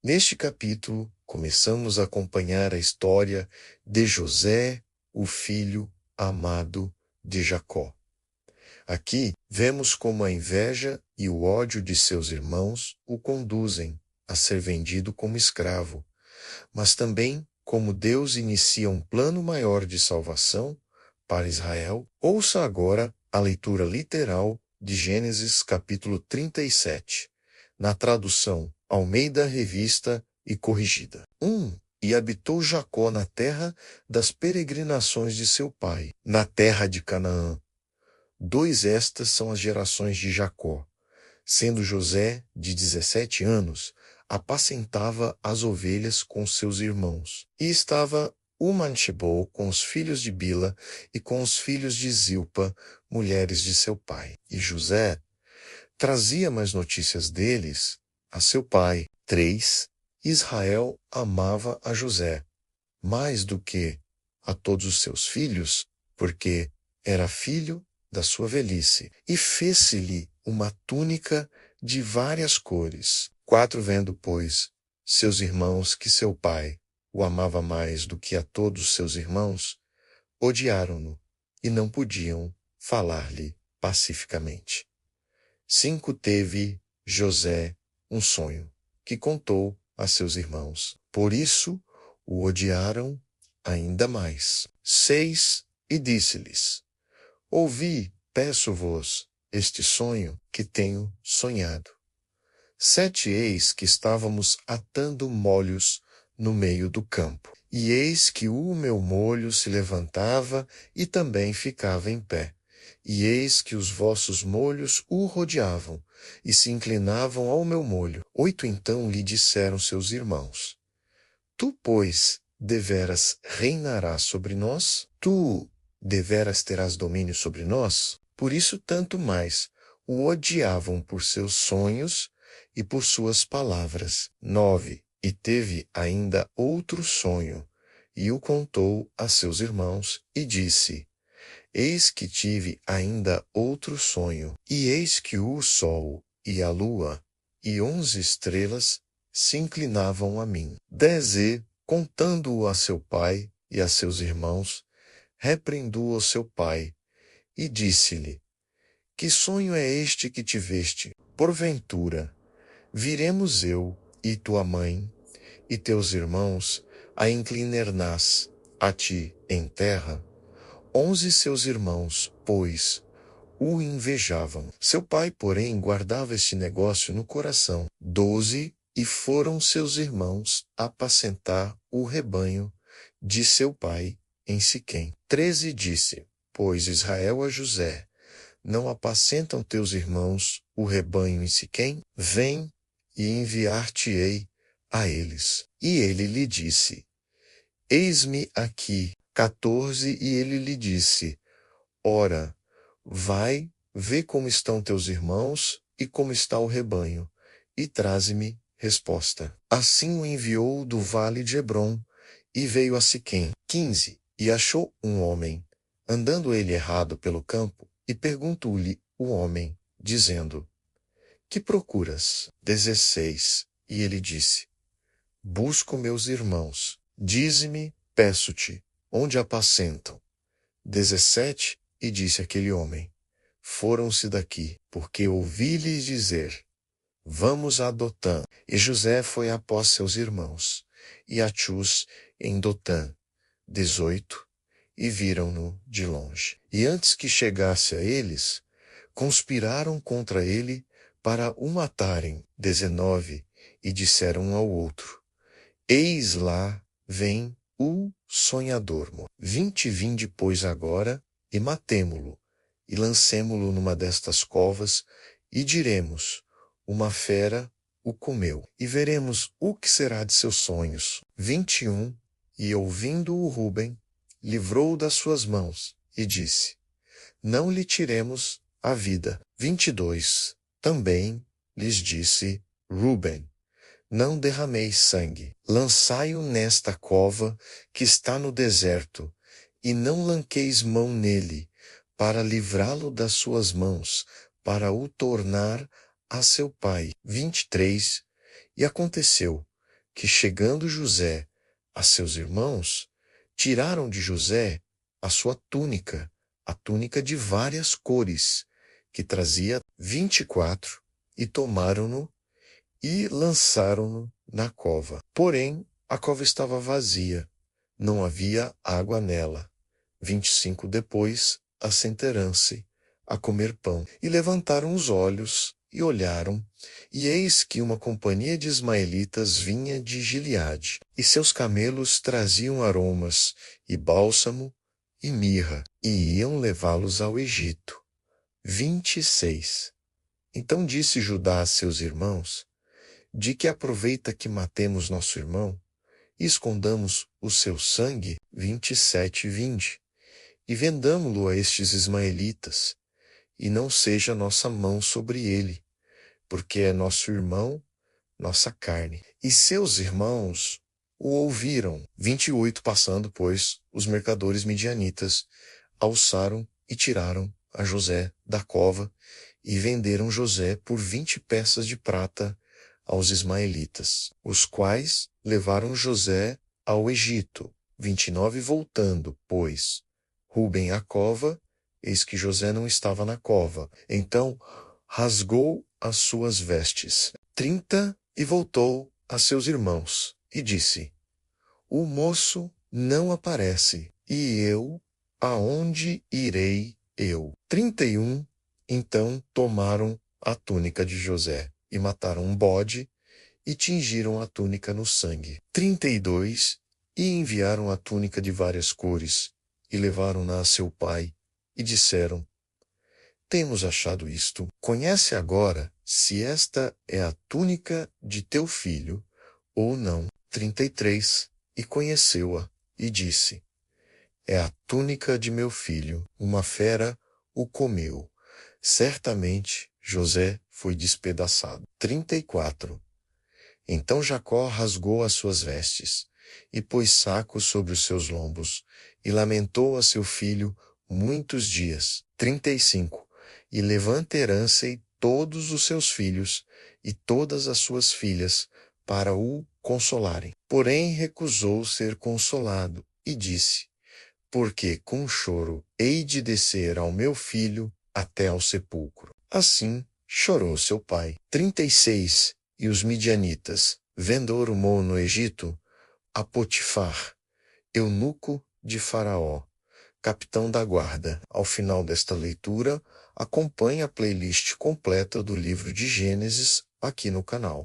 Neste capítulo, começamos a acompanhar a história de José, o filho amado de Jacó. Aqui vemos como a inveja e o ódio de seus irmãos o conduzem a ser vendido como escravo, mas também como Deus inicia um plano maior de salvação para Israel. Ouça agora a leitura literal de Gênesis capítulo 37, na tradução Almeida Revista e Corrigida. 1. E habitou Jacó na terra das peregrinações de seu pai, na terra de Canaã. 2. Estas são as gerações de Jacó. Sendo José de 17 anos, apacentava as ovelhas com seus irmãos. E estava Umanchebol com os filhos de Bila e com os filhos de Zilpa, mulheres de seu pai. E José trazia mais notícias deles a seu pai. 3. Israel amava a José, mais do que a todos os seus filhos, porque era filho da sua velhice, e fez-se-lhe uma túnica de várias cores. 4. Vendo, pois, seus irmãos que seu pai o amava mais do que a todos seus irmãos, odiaram-no e não podiam falar-lhe pacificamente. 5. Teve José um sonho, que contou a seus irmãos. Por isso o odiaram ainda mais. 6. E disse-lhes: Ouvi, peço-vos, este sonho que tenho sonhado. 7. Eis que estávamos atando molhos no meio do campo, e eis que o meu molho se levantava e também ficava em pé. E eis que os vossos molhos o rodeavam, e se inclinavam ao meu molho. 8. Então lhe disseram seus irmãos: Tu, pois, deveras reinarás sobre nós? Tu deveras terás domínio sobre nós? Por isso tanto mais o odiavam por seus sonhos e por suas palavras. 9. E teve ainda outro sonho, e o contou a seus irmãos, e disse: Eis que tive ainda outro sonho, e eis que o sol e a lua e 11 estrelas se inclinavam a mim. 10. E, contando-o a seu pai e a seus irmãos, repreendeu o seu pai, e disse-lhe: Que sonho é este que tiveste? Porventura, viremos eu e tua mãe e teus irmãos a inclinar-nas a ti em terra? 11 seus irmãos, pois, o invejavam. Seu pai, porém, guardava este negócio no coração. 12. E foram seus irmãos apacentar o rebanho de seu pai em Siquém. 13. Disse: Pois Israel a José: Não apacentam teus irmãos o rebanho em Siquém? Vem e enviar-te-ei a eles. E ele lhe disse: Eis-me aqui. 14. E ele lhe disse: Ora, vai, vê como estão teus irmãos e como está o rebanho, e traze-me resposta. Assim o enviou do vale de Hebrom, e veio a Siquém. 15. E achou um homem, andando ele errado pelo campo, e perguntou-lhe o homem, dizendo: Que procuras? 16. E ele disse: Busco meus irmãos. Dize-me, peço-te, onde apacentam? 17. E disse aquele homem: Foram-se daqui, porque ouvi-lhes dizer: Vamos a Dotã. E José foi após seus irmãos, e achou-os em Dotã. 18. E viram-no de longe. E antes que chegasse a eles, conspiraram contra ele para o matarem. 19. E disseram um ao outro: Eis lá vem o sonhador. 20. Vinde, pois, agora, e matemo-lo, e lancemo-lo numa destas covas, e diremos: Uma fera o comeu, e veremos o que será de seus sonhos. 21. E ouvindo-o Ruben, livrou-o das suas mãos, e disse: Não lhe tiremos a vida. 22. Também lhes disse Ruben: Não derrameis sangue, lançai-o nesta cova que está no deserto, e não lanqueis mão nele, para livrá-lo das suas mãos, para o tornar a seu pai. 23. E aconteceu que, chegando José a seus irmãos, tiraram de José a sua túnica, a túnica de várias cores, que trazia 24, e tomaram-no e lançaram-no na cova. Porém, a cova estava vazia, não havia água nela. 25 depois, assenteram-se a comer pão, e levantaram os olhos e olharam, e eis que uma companhia de ismaelitas vinha de Gileade, e seus camelos traziam aromas, e bálsamo, e mirra, e iam levá-los ao Egito. 26. Então disse Judá a seus irmãos: de que aproveita que matemos nosso irmão e escondamos o seu sangue? 27 e 20. E vendamo-lo a estes ismaelitas, e não seja nossa mão sobre ele, porque é nosso irmão, nossa carne. E seus irmãos o ouviram. 28. Passando, pois, os mercadores midianitas alçaram e tiraram a José da cova, e venderam José por 20 peças de prata aos ismaelitas, os quais levaram José ao Egito. 29. Voltando, pois, Rúben à cova, eis que José não estava na cova. Então rasgou as suas vestes. 30. E voltou a seus irmãos, e disse: o moço não aparece, e eu, aonde irei eu? 31. Então tomaram a túnica de José, e mataram um bode, e tingiram a túnica no sangue. 32. E enviaram a túnica de várias cores, e levaram-na a seu pai, e disseram: temos achado isto. Conhece agora se esta é a túnica de teu filho ou não. 33. E conheceu-a, e disse: é a túnica de meu filho, uma fera o comeu. Certamente José foi despedaçado. 34. Então Jacó rasgou as suas vestes, e pôs saco sobre os seus lombos, e lamentou a seu filho muitos dias. 35. E levantaram-se todos os seus filhos e todas as suas filhas para o consolarem. Porém recusou ser consolado, e disse: porque com choro hei de descer ao meu filho até ao sepulcro. Assim chorou seu pai. 36. E os midianitas, vendo Ormon no Egito, a Potifar, eunuco de Faraó, capitão da guarda. Ao final desta leitura, acompanhe a playlist completa do livro de Gênesis aqui no canal.